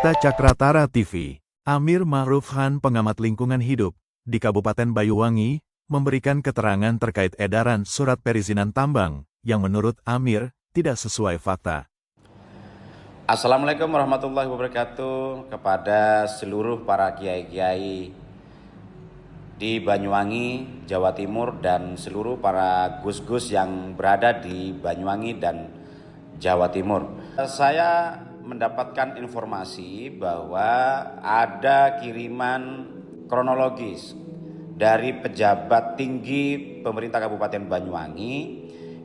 Berita Cakratara TV, Amir Ma'ruf Khan, pengamat lingkungan hidup di Kabupaten Banyuwangi, memberikan keterangan terkait edaran surat perizinan tambang yang menurut Amir tidak sesuai fakta. Assalamualaikum warahmatullahi wabarakatuh kepada seluruh para kiai-kiai di Banyuwangi, Jawa Timur, dan seluruh para gus-gus yang berada di Banyuwangi dan Jawa Timur. Saya mendapatkan informasi bahwa ada kiriman kronologis dari pejabat tinggi pemerintah Kabupaten Banyuwangi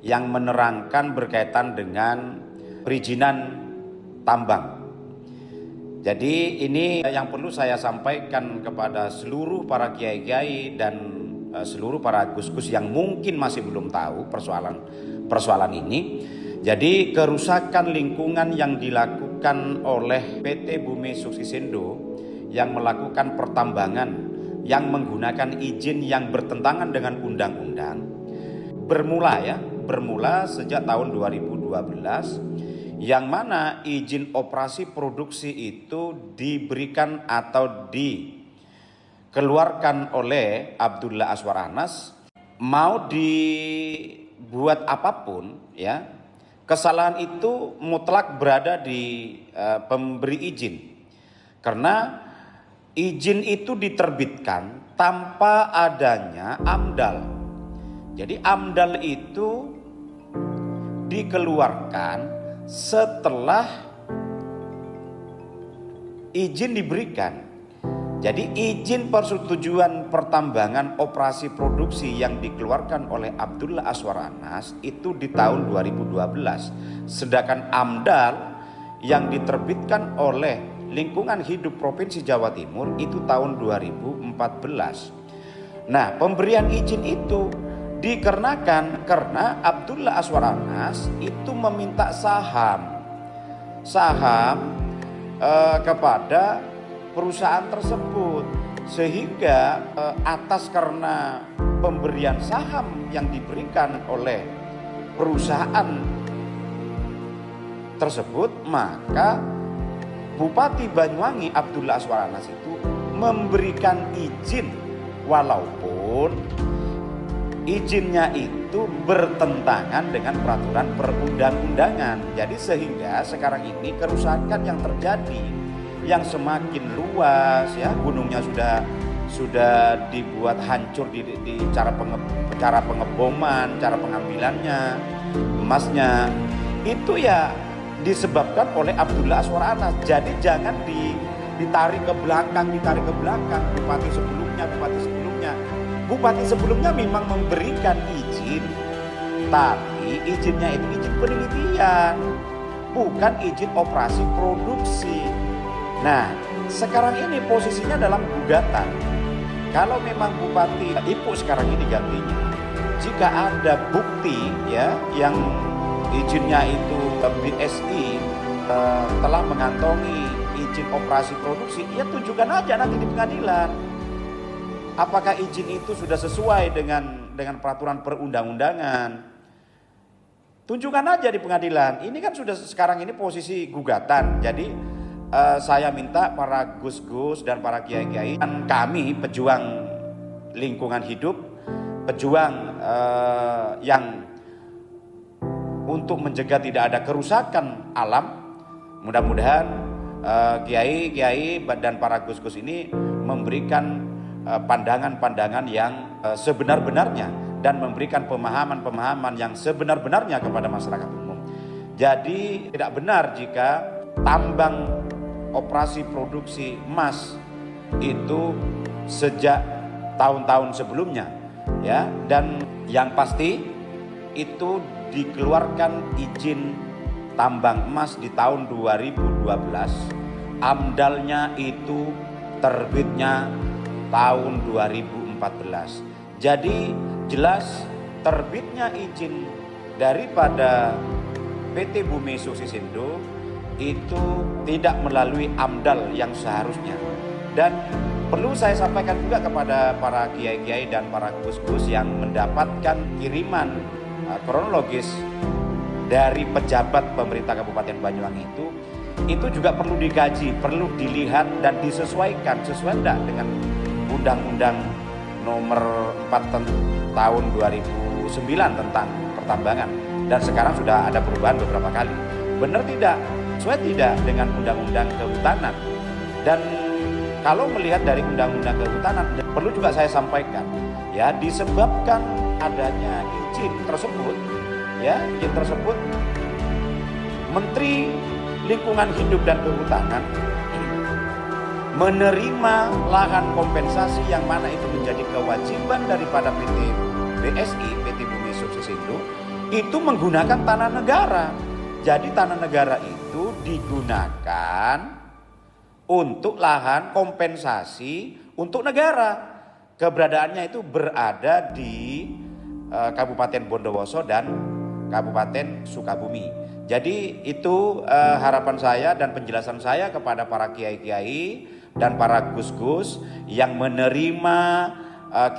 yang menerangkan berkaitan dengan perizinan tambang. Jadi ini yang perlu saya sampaikan kepada seluruh para kiai-kiai dan seluruh para gus-gus yang mungkin masih belum tahu persoalan ini. Jadi kerusakan lingkungan yang dilakukan oleh PT Bumi Suksisindo yang melakukan pertambangan yang menggunakan izin yang bertentangan dengan undang-undang bermula sejak tahun 2012, yang mana izin operasi produksi itu diberikan atau dikeluarkan oleh Abdullah Azwar Anas. Mau dibuat apapun ya, kesalahan itu mutlak berada di pemberi izin, karena izin itu diterbitkan tanpa adanya AMDAL. Jadi AMDAL itu dikeluarkan setelah izin diberikan. Jadi izin persetujuan pertambangan operasi produksi yang dikeluarkan oleh Abdullah Azwar Anas itu di tahun 2012. Sedangkan AMDAL yang diterbitkan oleh Lingkungan Hidup Provinsi Jawa Timur itu tahun 2014. Nah, pemberian izin itu dikarenakan karena Abdullah Azwar Anas itu meminta saham kepada perusahaan tersebut, sehingga atas karena pemberian saham yang diberikan oleh perusahaan tersebut, maka Bupati Banyuwangi Abdullah Azwar Anas itu memberikan izin walaupun izinnya itu bertentangan dengan peraturan perundang-undangan. Jadi sehingga sekarang ini kerusakan yang terjadi yang semakin luas ya, gunungnya sudah dibuat hancur di cara pengeboman, cara pengambilannya, emasnya itu ya disebabkan oleh Abdullah Azwar Anas. Jadi jangan ditarik ke belakang Bupati sebelumnya memang memberikan izin, tapi izinnya itu izin penelitian, bukan izin operasi produksi. Nah, sekarang ini posisinya dalam gugatan. Kalau memang Bupati Ipu sekarang ini gantinya, jika ada bukti ya yang izinnya itu BSI telah mengantongi izin operasi produksi, ya tunjukkan aja nanti di pengadilan. Apakah izin itu sudah sesuai dengan peraturan perundang-undangan? Tunjukkan aja di pengadilan. Ini kan sudah sekarang ini posisi gugatan. Jadi saya minta para gus-gus dan para kiai-kiai dan kami pejuang lingkungan hidup, pejuang yang untuk mencegah tidak ada kerusakan alam. Mudah-mudahan kiai-kiai dan para gus-gus ini memberikan pandangan-pandangan yang sebenar-benarnya dan memberikan pemahaman-pemahaman yang sebenar-benarnya kepada masyarakat umum. Jadi tidak benar jika tambang operasi produksi emas itu sejak tahun-tahun sebelumnya ya, dan yang pasti itu dikeluarkan izin tambang emas di tahun 2012. AMDAL-nya itu terbitnya tahun 2014. Jadi jelas terbitnya izin daripada PT Bumi Suksisindo itu tidak melalui AMDAL yang seharusnya. Dan perlu saya sampaikan juga kepada para kiai-kiai dan para gus-gus yang mendapatkan kiriman kronologis dari pejabat pemerintah Kabupaten Banyuwangi itu, itu juga perlu dikaji, perlu dilihat dan disesuaikan sesuai enggak dengan Undang-Undang Nomor 4 tahun 2009 tentang pertambangan, dan sekarang sudah ada perubahan beberapa kali. Benar tidak? Sesuai tidak dengan Undang-Undang Kehutanan? Dan kalau melihat dari Undang-Undang Kehutanan, perlu juga saya sampaikan, ya, disebabkan adanya izin tersebut, ya, izin tersebut, Menteri Lingkungan Hidup dan Kehutanan menerima lahan kompensasi yang mana itu menjadi kewajiban daripada PT BSI, PT Bumi Subsisindo, itu menggunakan tanah negara. Jadi tanah negara itu digunakan untuk lahan kompensasi untuk negara. Keberadaannya itu berada di Kabupaten Bondowoso dan Kabupaten Sukabumi. Jadi itu harapan saya dan penjelasan saya kepada para kiai-kiai dan para gus-gus yang menerima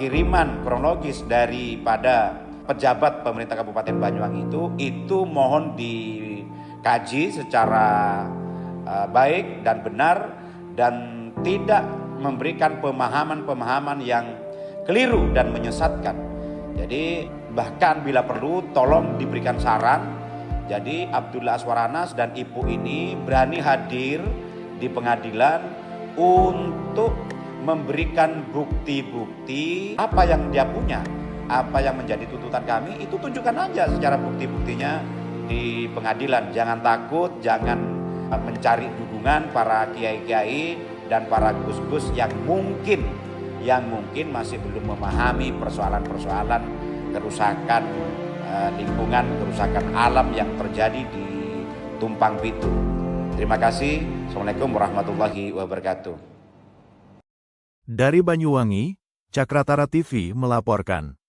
kiriman kronologis daripada pejabat pemerintah Kabupaten Banyuwangi itu mohon dikaji secara baik dan benar dan tidak memberikan pemahaman-pemahaman yang keliru dan menyesatkan. Jadi bahkan bila perlu tolong diberikan saran. Jadi Abdullah Aswaranas dan Ibu ini berani hadir di pengadilan untuk memberikan bukti-bukti apa yang dia punya, apa yang menjadi tuntutan kami, itu tunjukkan aja secara bukti-buktinya di pengadilan. Jangan takut, jangan mencari dukungan para kiai-kiai dan para gus-gus yang mungkin masih belum memahami persoalan-persoalan kerusakan lingkungan, kerusakan alam yang terjadi di Tumpang Pitu. Terima kasih. Assalamualaikum warahmatullahi wabarakatuh. Dari Banyuwangi, Cakratara TV melaporkan.